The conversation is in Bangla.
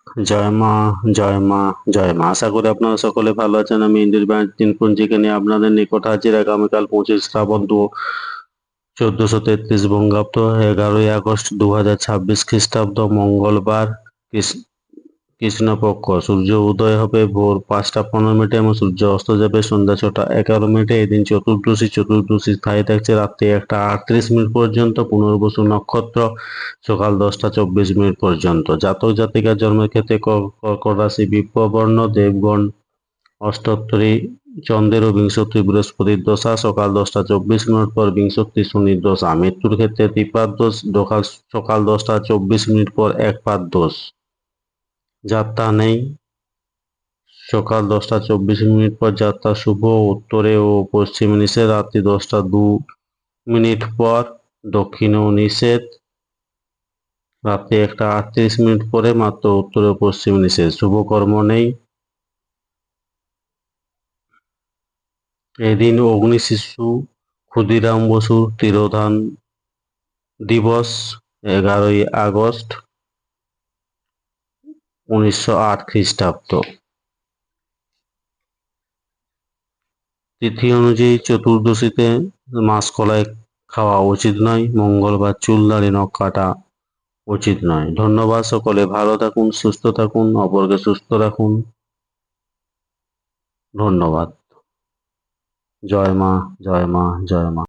জয় মা, জয় মা, জয় মা। আশা করি আপনারা সকলে ভালো আছেন। আমি ইন্দ্রির ব্যাংক দিনপঞ্জিকা নিয়ে আপনাদের নিকট হাজির। আগামীকাল 25 শ্রাবণ 1433 বঙ্গাব্দ, 11ই আগস্ট 2026 খ্রিস্টাব্দ, মঙ্গলবার, কৃষ্ণপক্ষ। সূর্য উদয় হবে ভোর 5টা 15 মিনিটে এবং সূর্য অস্ত যাবে সন্ধ্যা 6টা 11 মিনিটে। এদিন চতুর্দশী। চতুর্দশী স্থায়ী থাকছে রাত্রি 1টা 38 মিনিট পর্যন্ত। পুনর্বসু নক্ষত্র সকাল 10টা 24 মিনিট পর্যন্ত। জাতক জাতিকার জন্মের ক্ষেত্রে কর্কট রাশি, বিপ্রবর্ণ, দেবগণ অষ্টোত্তরী, চন্দ্রের ও বিংশতি বৃহস্পতির দশা সকাল 10টা 24 মিনিট পর, বিংশতি শনির দশা। মৃত্যুর ক্ষেত্রে ত্রিপাদ দোষ সকাল 10টা 24 মিনিট পর, একপাদ দোষ। যাত্রা নেই। সকাল 10টা 24 মিনিট পর যাত্রা শুভ। উত্তরে ও পশ্চিমে নিষেধ। রাত্রি 10টা 2 মিনিট পর দক্ষিণেও নিষেধ। রাত্রি 1টা 38 মিনিট পরে মাত্র উত্তর ও পশ্চিমে নিষেধ। শুভকর্ম নেই। এদিন অগ্নি শিশু ক্ষুদিরাম বসুর তিরোধান দিবস, 11ই আগস্ট 1908 খ্রিস্টাব্দ। তিথি অনুযায়ী চতুর্দশীতে মাসকলাই খাওয়া উচিত নয়। মঙ্গলবার চুল দাড়ি নখ কাটা উচিত নয়। ধন্যবাদ। সকলে ভালো থাকুন, সুস্থ থাকুন, অপরকে সুস্থ রাখুন। ধন্যবাদ। জয় মা, জয় মা, জয় মা।